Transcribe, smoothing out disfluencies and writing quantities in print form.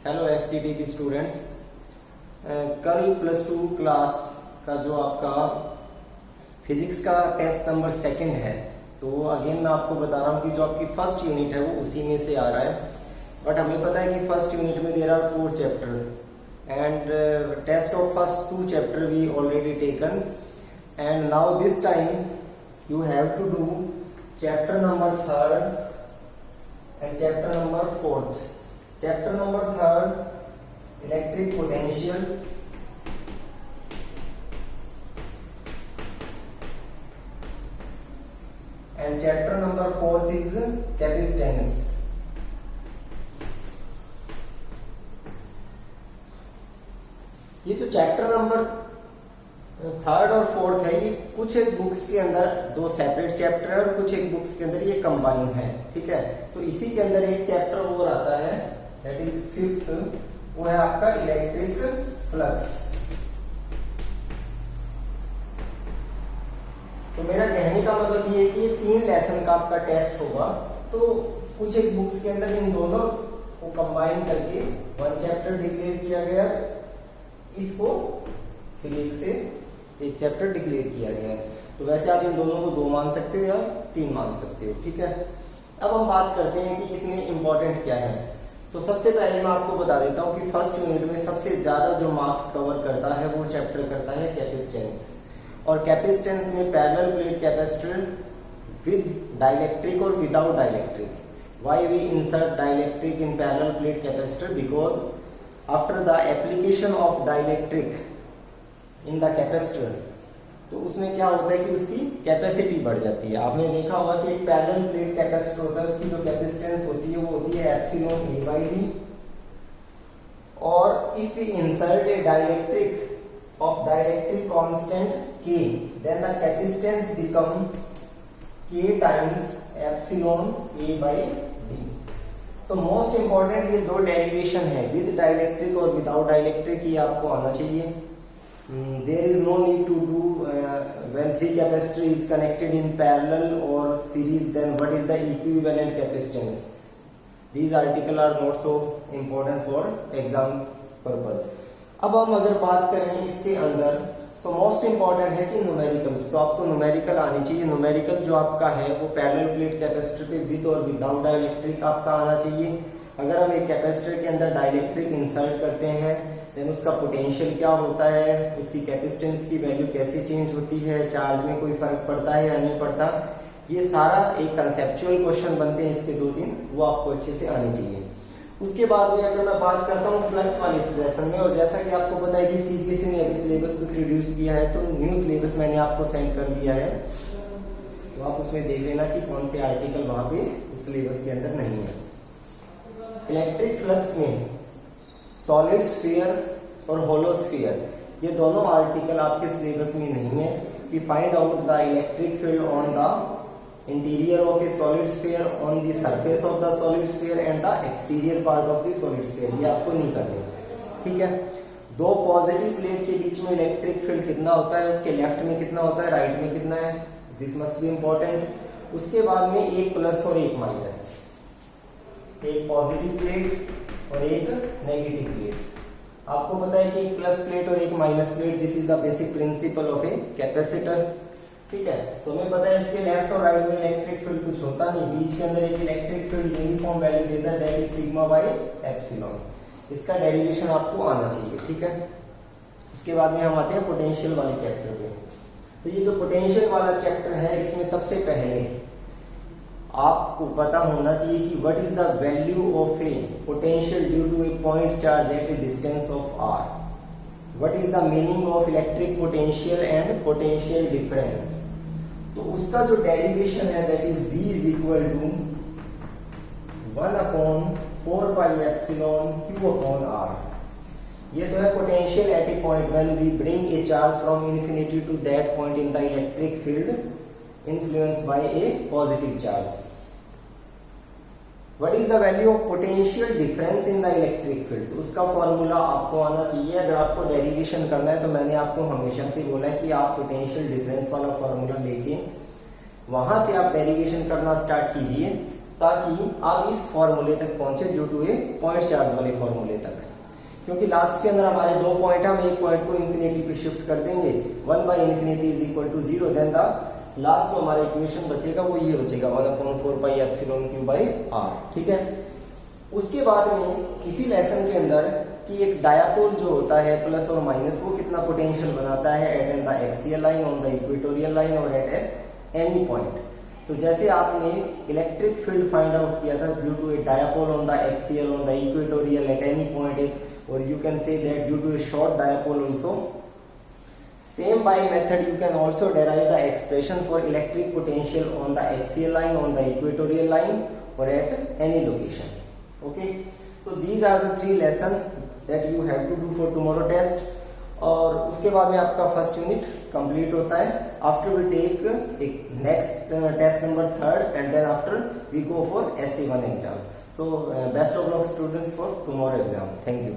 Hello STD students. कल plus two class का जो आपका फिजिक्स का टेस्ट नंबर 2 है, तो अगेन मैं आपको बता रहा हूँ कि जो आपकी फर्स्ट यूनिट है वो उसी में से आ रहा है। बट हमें पता है कि फर्स्ट यूनिट में there are 4 chapter and test of first 2 chapter we already taken and now this time you have to do chapter number 3rd and chapter number 4th. Chapter number 3rd electric potential and chapter number 4th is capacitance. ये जो chapter number 3rd और 4th है, ये कुछ एक books के अंदर 2 separate chapter है और कुछ एक बुक्स के अंदर ये कंबाइन है। ठीक है, तो इसी के अंदर एक चैप्टर और आता है, दैट इज 5th, वो है आपका इलेक्ट्रिक फ्लक्स। तो मेरा कहने का मतलब ये है कि ये 3 लेसन का आपका टेस्ट होगा, तो कुछ एक बुक्स के अंदर इन दोनों को कंबाइन करके 1 चैप्टर डिक्लेयर किया गया, इसको फिर एक से एक चैप्टर डिक्लेयर किया गया है। तो वैसे आप इन दोनों को 2 मान सकते हो या 3 मान सकते हो। ठीक है, अब हम बात करते हैं कि इसमें इंपॉर्टेंट क्या है। तो सबसे पहले मैं आपको बता देता हूँ कि फर्स्ट यूनिट में सबसे ज्यादा जो मार्क्स कवर करता है वो चैप्टर करता है कैपेसिटेंस। और कैपेसिटेंस में parallel plate capacitor with dielectric और without dielectric. Why we insert dielectric in parallel plate capacitor? Because after the application of dielectric in the capacitor, तो उसमें क्या होता है कि उसकी कैपेसिटी बढ़ जाती है। आपने देखा होगा कि एक पैरेलल प्लेट कैपेसिटर होता है, उसकी जो कैपेसिटेंस होती है वो होती है एप्सिलॉन ए बाई डी। और if we insert a dielectric of dielectric constant K, then the capacitance become K times epsilon A by D. तो मोस्ट इंपॉर्टेंट ये 2 डेरिवेशन है, विद डाइलेक्ट्रिक और विदाउट डाइलेक्ट्रिक, ये आपको आना चाहिए। There is no need to do when 3 capacitor is connected in parallel or series, then what is the equivalent capacitance? These articles are not so important for exam purpose. अब हम अगर बात करें इसके अंदर, तो मोस्ट इंपॉर्टेंट है कि न्यूमेरिकल्स, तो आपको न्यूमेरिकल आनी चाहिए। न्यूमेरिकल जो आपका है वो पैरेलल प्लेट कैपेसिटर पे विद और विदाउट डाइलेक्ट्रिक आपका आना चाहिए। अगर हम एक कैपेसिटर के अंदर डाइलेक्ट्रिक इंसर्ट करते हैं, देन उसका पोटेंशियल क्या होता है, उसकी कैपेसिटेंस की वैल्यू कैसे चेंज होती है, चार्ज में कोई फर्क पड़ता है या नहीं पड़ता, ये सारा एक कंसेप्चुअल क्वेश्चन बनते हैं इसके 2-3, वो आपको अच्छे से आने चाहिए। उसके बाद में अगर मैं बात करता हूँ फ्लक्स वाले लेसन में, और जैसा कि आपको पता है कि सीबीएसई ने अभी सिलेबस कुछ रिड्यूस किया है, तो न्यू सिलेबस मैंने आपको सेंड कर दिया है, तो आप उसमें देख लेना कि कौन से आर्टिकल वहाँ पे उस सिलेबस के अंदर नहीं है। इलेक्ट्रिक फ्लक्स में सॉलिड स्फीयर और होलो स्फीयर, ये दोनों आर्टिकल आपके सिलेबस में नहीं है। कि find out the electric field on the interior of A solid sphere, on the surface of the solid sphere and the exterior part of the solid sphere, ये आपको नहीं करने। ठीक है, 2 पॉजिटिव प्लेट के बीच में इलेक्ट्रिक फील्ड कितना होता है, उसके लेफ्ट में कितना होता है, राइट में कितना है, दिस मस्ट बी इंपॉर्टेंट। उसके बाद में एक प्लस और एक माइनस, एक पॉजिटिव प्लेट और एक नेगेटिव प्लेट। आपको पता है कि एक प्लस प्लेट और एक minus plate, this is the basic principle of a capacitor. ठीक है, तो हमें पता है इसके लेफ्ट और राइट में इलेक्ट्रिक फील्ड कुछ होता नहीं, बीच के अंदर एक इलेक्ट्रिक फील्ड यूनिफॉर्म वैल्यू देता है, that is sigma by epsilon. इसका डेरिवेशन आपको आना चाहिए। ठीक है, उसके बाद में हम आते हैं पोटेंशियल वाले चैप्टर पे। तो ये जो पोटेंशियल वाला चैप्टर है, इसमें सबसे पहले आपको पता होना चाहिए कि what is the value of a potential due to a point charge at a distance of r। What is the meaning of electric potential and potential difference. तो उसका जो डेरिवेशन है, that is v is equal to 1/4 pi epsilon q upon r। ये तो है potential at a point when we bring a charge from infinity to that point in the electric field influenced by a positive charge. What is the value of potential difference in the electric field? उसका formula आपको आना चाहिए। अगर आपको derivation करना है, तो मैंने आपको हमेशा से बोला है कि आप पोटेंशियल डिफरेंस वाला फॉर्मूला लेके वहां से आप डेरिवेशन करना स्टार्ट कीजिए, ताकि आप इस फॉर्मूले तक पहुंचे due to a point charge वाले फॉर्मूले तक। क्योंकि लास्ट के अंदर हमारे 2 पॉइंट, हम एक पॉइंट को इंफिनिटी पे शिफ्ट कर देंगे, 1/infinity is equal to 0, then the last जो हमारा इक्वेशन बचेगा वो ये बचेगा 1/4πε/r। ठीक है। उसके बाद में इसी लेसन के अंदर कि एक डायापोल जो होता है प्लस और माइनस, वो कितना पोटेंशियल बनाता है at an the axial line, on the equatorial line और एट एनी पॉइंट। तो जैसे आपने इलेक्ट्रिक फील्ड फाइंड आउट किया था due to a dipole on the axial, on the equatorial, at any point, or you can say that due to a short dipole also. Same by method you can also derive the expression for electric potential on the axial line, on the equatorial line or at any location. Okay, so these are the 3 lessons that you have to do for tomorrow test. और उसके बाद में आपका first unit complete होता है। After we take next test number 3rd and then after we go for SC1 exam. So best of luck students for tomorrow exam. Thank you.